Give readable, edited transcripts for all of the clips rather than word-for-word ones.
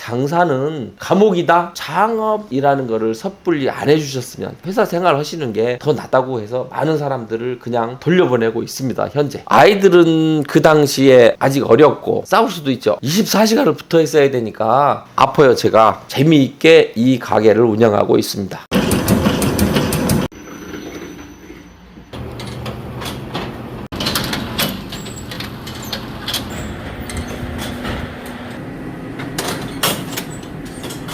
장사는 감옥이다. 창업이라는 거를 섣불리 안 해주셨으면 회사 생활 하시는 게 더 낫다고 해서 많은 사람들을 그냥 돌려보내고 있습니다. 현재 아이들은 그 당시에 아직 어렸고 싸울 수도 있죠. 24시간을 붙어 있어야 되니까 아파요. 제가 재미있게 이 가게를 운영하고 있습니다.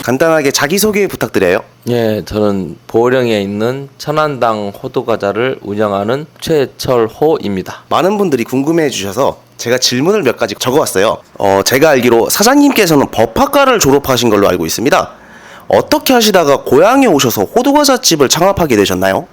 간단하게 자기소개 부탁드려요. 예, 저는 보령에 있는 천안당 호두과자를 운영하는 최철호입니다. 많은 분들이 궁금해 주셔서 제가 질문을 몇 가지 적어왔어요. 제가 알기로 사장님께서는 법학과를 졸업하신 걸로 알고 있습니다. 어떻게 하시다가 고향에 오셔서 호두과자집을 창업하게 되셨나요?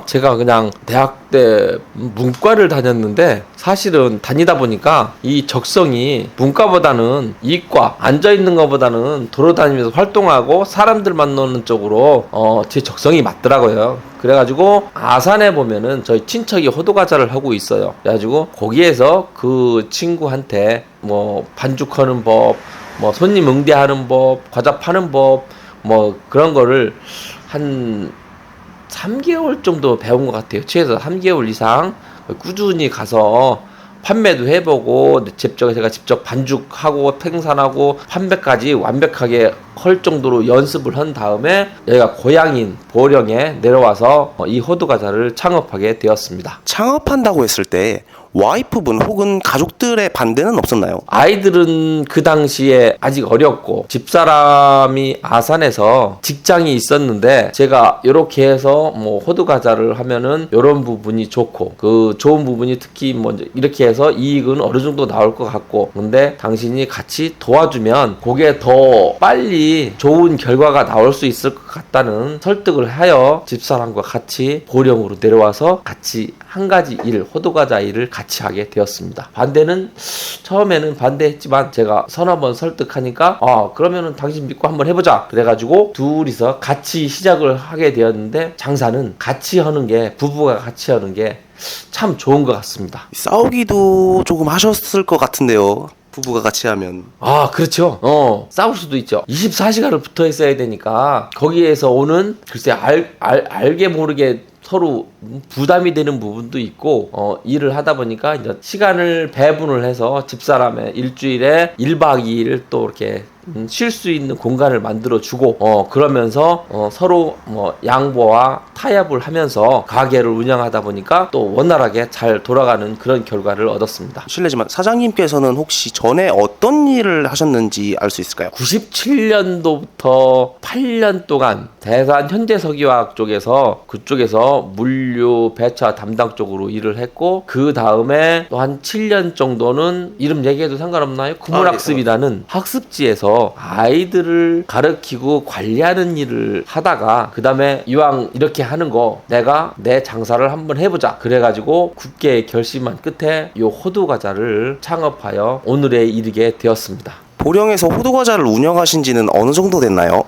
제가 그냥 대학 때 문과를 다녔는데 사실은 다니다 보니까 이 적성이 문과보다는 이과 앉아있는 것보다는 돌아다니면서 활동하고 사람들 만나는 쪽으로 제 적성이 맞더라고요. 그래가지고 아산에 보면은 저희 친척이 호두과자를 하고 있어요. 그래가지고 거기에서 그 친구한테 뭐 반죽하는 법, 뭐 손님 응대하는 법, 과자 파는 법, 뭐 그런 거를 한 3개월 정도 배운 것 같아요. 최소 3개월 이상 꾸준히 가서 판매도 해보고 제가 직접 반죽하고 생산하고 판매까지 완벽하게 할 정도로 연습을 한 다음에 여기가 고향인 보령에 내려와서 이 호두과자를 창업하게 되었습니다. 창업한다고 했을 때 와이프분 혹은 가족들의 반대는 없었나요? 아이들은 그 당시에 아직 어렸고 집사람이 아산에서 직장이 있었는데 제가 이렇게 해서 뭐 호두과자를 하면은 이런 부분이 좋고 그 좋은 부분이 특히 뭐 이렇게 해서 이익은 어느 정도 나올 것 같고 근데 당신이 같이 도와주면 그게 더 빨리 좋은 결과가 나올 수 있을 것 같다는 설득을 하여 집사람과 같이 보령으로 내려와서 같이 한 가지 일, 호두과자 일을 같이 하게 되었습니다. 반대는 처음에는 반대했지만 제가 서너 번 설득하니까 그러면은 당신 믿고 한번 해보자. 그래가지고 둘이서 같이 시작을 하게 되었는데 장사는 같이 하는 게 부부가 같이 하는 게 참 좋은 것 같습니다. 싸우기도 조금 하셨을 것 같은데요. 부부가 같이 하면. 그렇죠. 싸울 수도 있죠. 24시간을 붙어 있어야 되니까 거기에서 오는 글쎄 알게 모르게 서로 부담이 되는 부분도 있고 일을 하다 보니까 이제 시간을 배분을 해서 집사람의 일주일에 1박 2일 또 이렇게 쉴 수 있는 공간을 만들어 주고 그러면서 서로 뭐 양보와 타협을 하면서 가게를 운영하다 보니까 또 원활하게 잘 돌아가는 그런 결과를 얻었습니다. 실례지만 사장님께서는 혹시 전에 어떤 일을 하셨는지 알 수 있을까요? 97년도부터 8년 동안 대산 현대석유화학 쪽에서 그쪽에서 물류 배차 담당 쪽으로 일을 했고 그 다음에 또 한 7년 정도는 이름 얘기해도 상관없나요? 구물학습이라는 학습지에서 아이들을 가르치고 관리하는 일을 하다가 그 다음에 이왕 이렇게 하는 거 내가 내 장사를 한번 해보자 그래가지고 굳게 결심한 끝에 이 호두과자를 창업하여 오늘에 이르게 되었습니다. 보령에서 호두과자를 운영하신 지는 어느 정도 됐나요?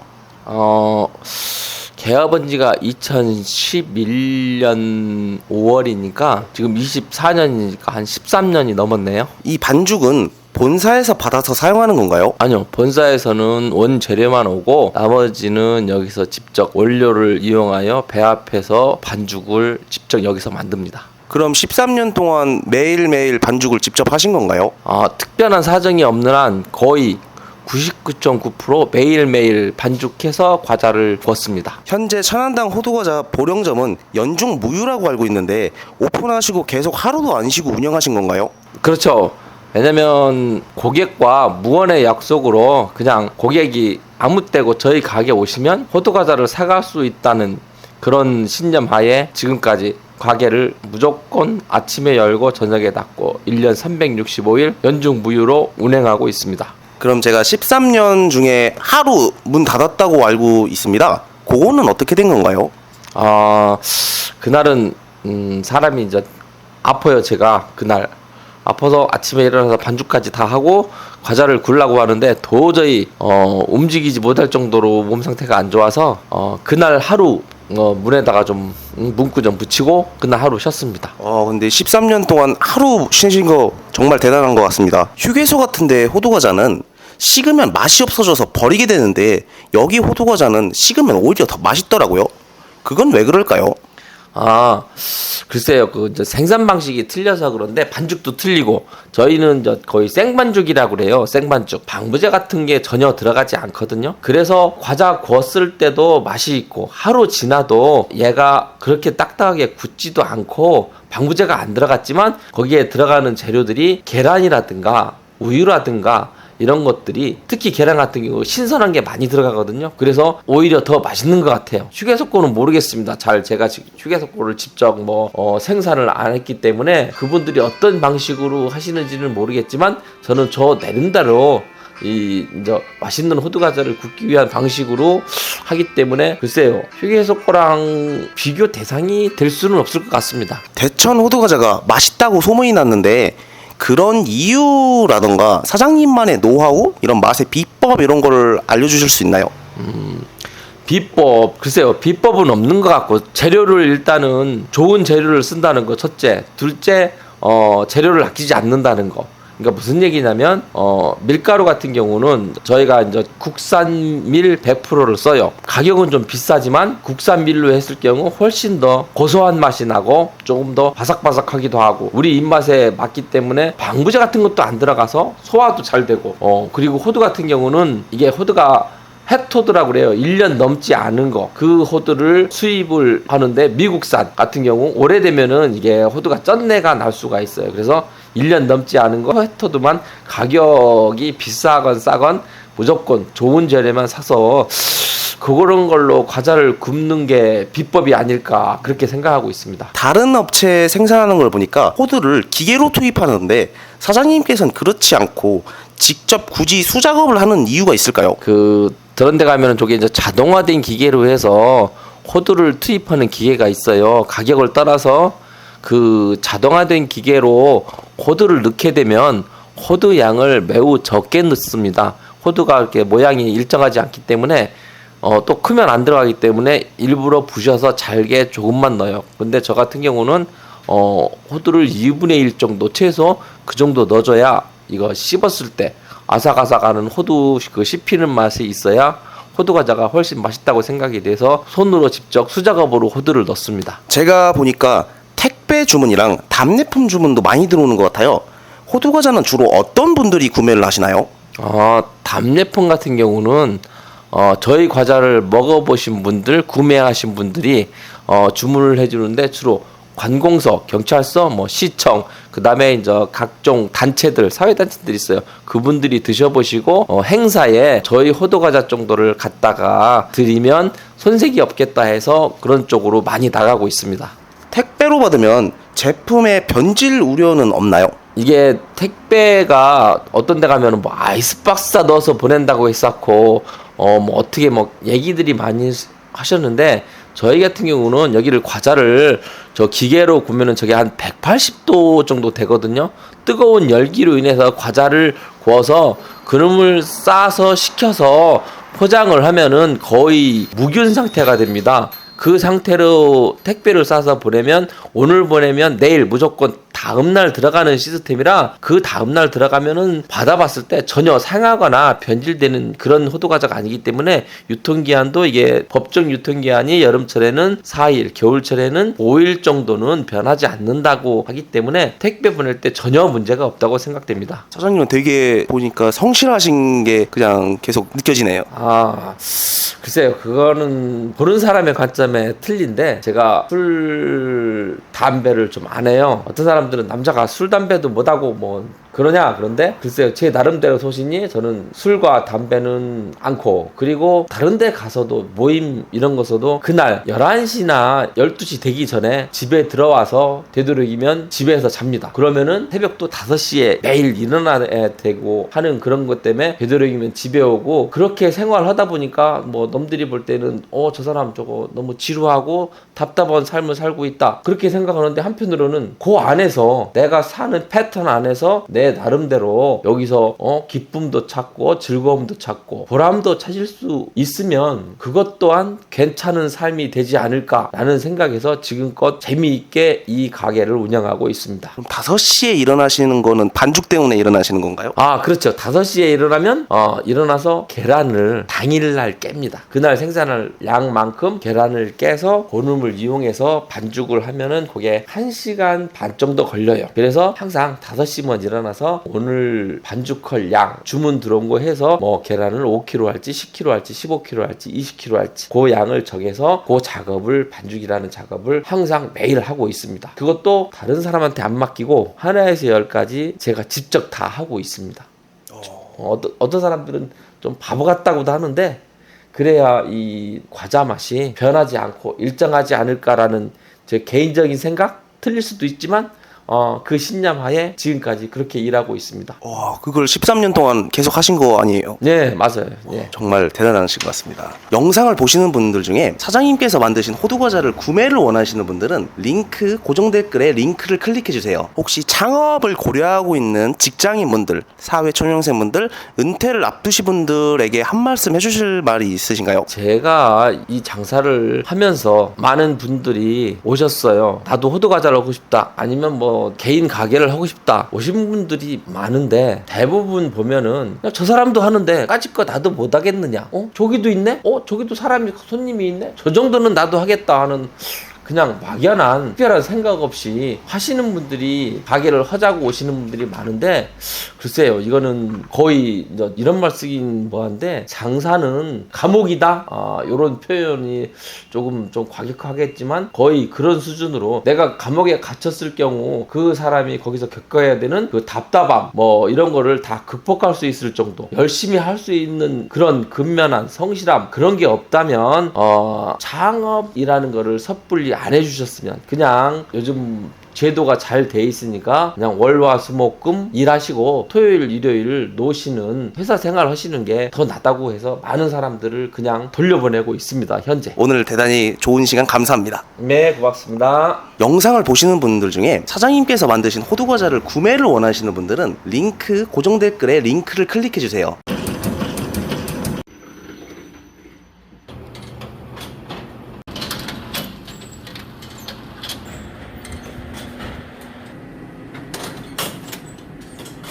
개업한 지가 2011년 5월이니까 지금 24년이니까 한 13년이 넘었네요. 이 반죽은 본사에서 받아서 사용하는 건가요? 아니요. 본사에서는 원재료만 오고 나머지는 여기서 직접 원료를 이용하여 배합해서 반죽을 직접 여기서 만듭니다. 그럼 13년 동안 매일매일 반죽을 직접 하신 건가요? 특별한 사정이 없는 한 거의 99.9% 매일매일 반죽해서 과자를 구웠습니다. 현재 천안당 호두과자 보령점은 연중 무휴라고 알고 있는데 오픈하시고 계속 하루도 안 쉬고 운영하신 건가요? 그렇죠. 왜냐면 고객과 무언의 약속으로 그냥 고객이 아무 때고 저희 가게 오시면 호두과자를 사갈 수 있다는 그런 신념 하에 지금까지 가게를 무조건 아침에 열고 저녁에 닫고 1년 365일 연중 무휴로 운행하고 있습니다. 그럼 제가 13년 중에 하루 문 닫았다고 알고 있습니다. 그거는 어떻게 된 건가요? 그날은 사람이 이제 아파요. 제가 그날 아파서 아침에 일어나서 반죽까지 다 하고 과자를 굴라고 하는데 도저히 움직이지 못할 정도로 몸 상태가 안 좋아서 그날 하루 문에다가 좀 문구 좀 붙이고 그날 하루 쉬었습니다. 근데 13년 동안 하루 쉬신 거 정말 대단한 것 같습니다. 휴게소 같은데 호두과자는 식으면 맛이 없어져서 버리게 되는데 여기 호두과자는 식으면 오히려 더 맛있더라고요. 그건 왜 그럴까요? 아, 글쎄요. 그 이제 생산 방식이 틀려서 그런데 반죽도 틀리고 저희는 거의 생반죽이라고 그래요. 생반죽. 방부제 같은 게 전혀 들어가지 않거든요. 그래서 과자 구웠을 때도 맛이 있고 하루 지나도 얘가 그렇게 딱딱하게 굳지도 않고 방부제가 안 들어갔지만 거기에 들어가는 재료들이 계란이라든가 우유라든가 이런 것들이 특히 계란 같은 경우 신선한 게 많이 들어가거든요. 그래서 오히려 더 맛있는 것 같아요. 휴게소코는 모르겠습니다. 제가 휴게소코를 직접 생산을 안 했기 때문에 그분들이 어떤 방식으로 하시는지는 모르겠지만 저는 저 내림대로 이제 맛있는 호두과자를 굽기 위한 방식으로 하기 때문에 글쎄요, 휴게소코랑 비교 대상이 될 수는 없을 것 같습니다. 대천 호두과자가 맛있다고 소문이 났는데 그런 이유라던가 사장님만의 노하우, 이런 맛의 비법 이런 거를 알려주실 수 있나요? 비법, 글쎄요, 비법은 없는 것 같고 재료를 일단은 좋은 재료를 쓴다는 거 첫째, 둘째 재료를 아끼지 않는다는 거. 그러니까 무슨 얘기냐면 밀가루 같은 경우는 저희가 이제 국산 밀 100%를 써요. 가격은 좀 비싸지만 국산 밀로 했을 경우 훨씬 더 고소한 맛이 나고 조금 더 바삭바삭하기도 하고 우리 입맛에 맞기 때문에 방부제 같은 것도 안 들어가서 소화도 잘 되고 그리고 호두 같은 경우는 이게 호두가 햇호두라고 그래요. 1년 넘지 않은 거. 그 호두를 수입을 하는데 미국산 같은 경우 오래되면은 이게 호두가 쩐내가 날 수가 있어요. 그래서 1년 넘지 않은 거 햇호두만 가격이 비싸건 싸건 무조건 좋은 재료만 사서 그런 걸로 과자를 굽는 게 비법이 아닐까 그렇게 생각하고 있습니다. 다른 업체 생산하는 걸 보니까 호두를 기계로 투입하는데 사장님께서는 그렇지 않고 직접 굳이 수작업을 하는 이유가 있을까요? 그런 데 가면은 저게 이제 자동화된 기계로 해서 호두를 투입하는 기계가 있어요. 가격을 떠나서 그 자동화된 기계로 호두를 넣게 되면 호두 양을 매우 적게 넣습니다. 호두가 이렇게 모양이 일정하지 않기 때문에 또 크면 안 들어가기 때문에 일부러 부셔서 잘게 조금만 넣어요. 근데 저 같은 경우는 호두를 2분의 1 정도 최소 그 정도 넣어줘야 이거 씹었을 때 아삭아삭하는 호두 그 씹히는 맛이 있어야 호두 과자가 훨씬 맛있다고 생각이 돼서 손으로 직접 수작업으로 호두를 넣습니다. 제가 보니까 택배 주문이랑 답례품 주문도 많이 들어오는 것 같아요. 호두 과자는 주로 어떤 분들이 구매를 하시나요? 답례품 같은 경우는 저희 과자를 먹어보신 분들, 구매하신 분들이 주문을 해주는데 주로 관공서, 경찰서, 시청, 그 다음에 이제 각종 단체들, 사회단체들이 있어요. 그분들이 드셔보시고 행사에 저희 호두과자 정도를 갖다가 드리면 손색이 없겠다 해서 그런 쪽으로 많이 나가고 있습니다. 택배로 받으면 제품의 변질 우려는 없나요? 이게 택배가 어떤 데 가면은 아이스박스에 넣어서 보낸다고 했었고 어떻게 얘기들이 많이 하셨는데 저희 같은 경우는 여기를 과자를 저 기계로 구우면은 저게 한 180도 정도 되거든요. 뜨거운 열기로 인해서 과자를 구워서 그름을 싸서 식혀서 포장을 하면은 거의 무균 상태가 됩니다. 그 상태로 택배를 싸서 보내면 오늘 보내면 내일 무조건 다음날 들어가는 시스템이라 그 다음날 들어가면은 받아봤을 때 전혀 상하거나 변질되는 그런 호두과자가 아니기 때문에 유통기한도 이게 법정 유통기한이 여름철에는 4일, 겨울철에는 5일 정도는 변하지 않는다고 하기 때문에 택배 보낼 때 전혀 문제가 없다고 생각됩니다. 사장님은 되게 보니까 성실하신 게 그냥 계속 느껴지네요. 글쎄요, 그거는 보는 사람의 관점에 틀린데 제가 술, 담배를 좀 안 해요. 어떤 사람들은 남자가 술, 담배도 못하고 그러냐 그런데 글쎄요, 제 나름대로 소신이 저는 술과 담배는 않고 그리고 다른 데 가서도 모임 이런 것서도 그날 11시나 12시 되기 전에 집에 들어와서 되도록이면 집에서 잡니다. 그러면은 새벽도 5시에 매일 일어나야 되고 하는 그런 것 때문에 되도록이면 집에 오고 그렇게 생활하다 보니까 남들이 볼 때는 저 사람 저거 너무 지루하고 답답한 삶을 살고 있다 그렇게 생각하는데 한편으로는 그 안에서 내가 사는 패턴 안에서 내 내 나름대로 여기서 기쁨도 찾고 즐거움도 찾고 보람도 찾을 수 있으면 그것 또한 괜찮은 삶이 되지 않을까라는 생각에서 지금껏 재미있게 이 가게를 운영하고 있습니다. 그럼 5시에 일어나시는 거는 반죽 때문에 일어나시는 건가요? 아, 그렇죠. 5시에 일어나면 일어나서 계란을 당일날 깹니다. 그날 생산할 양만큼 계란을 깨서 고름을 이용해서 반죽을 하면은 그게 1시간 반 정도 걸려요. 그래서 항상 5시면 일어나서 오늘 반죽할 양 주문 들어온 거 해서 뭐 계란을 5kg 할지 10kg 할지 15kg 할지 20kg 할지 그 양을 정해서 그 작업을 반죽이라는 작업을 항상 매일 하고 있습니다. 그것도 다른 사람한테 안 맡기고 하나에서 10까지 제가 직접 다 하고 있습니다. 어떤 사람들은 좀 바보 같다고도 하는데 그래야 이 과자 맛이 변하지 않고 일정하지 않을까라는 제 개인적인 생각? 틀릴 수도 있지만 그 신념 하에 지금까지 그렇게 일하고 있습니다. 와, 그걸 13년 동안 계속 하신 거 아니에요? 네, 맞아요. 네. 정말 대단하신 것 같습니다. 영상을 보시는 분들 중에 사장님께서 만드신 호두과자를 구매를 원하시는 분들은 고정 댓글에 링크를 클릭해주세요. 혹시 창업을 고려하고 있는 직장인분들, 사회초년생분들, 은퇴를 앞두신 분들에게 한 말씀 해주실 말이 있으신가요? 제가 이 장사를 하면서 많은 분들이 오셨어요. 나도 호두과자를 하고 싶다. 아니면 뭐 개인 가게를 하고 싶다 오신 분들이 많은데 대부분 보면은 야, 저 사람도 하는데 까짓거 나도 못 하겠느냐? 저기도 있네? 저기도 손님이 있네? 저 정도는 나도 하겠다 하는 그냥 막연한 특별한 생각 없이 하시는 분들이 가게를 하자고 오시는 분들이 많은데 글쎄요, 이거는 거의 이런 말 쓰긴 뭐한데 장사는 감옥이다 이런 표현이 좀 과격하겠지만 거의 그런 수준으로 내가 감옥에 갇혔을 경우 그 사람이 거기서 겪어야 되는 그 답답함 뭐 이런 거를 다 극복할 수 있을 정도 열심히 할 수 있는 그런 근면한 성실함 그런 게 없다면 창업이라는 거를 섣불리 안 해주셨으면 그냥 요즘 제도가 잘 돼 있으니까 그냥 월화수목금 일하시고 토요일 일요일 노시는 회사 생활 하시는 게 더 낫다고 해서 많은 사람들을 그냥 돌려보내고 있습니다. 현재. 오늘 대단히 좋은 시간 감사합니다. 네, 고맙습니다. 영상을 보시는 분들 중에 사장님께서 만드신 호두과자를 구매를 원하시는 분들은 고정 댓글에 링크를 클릭해주세요.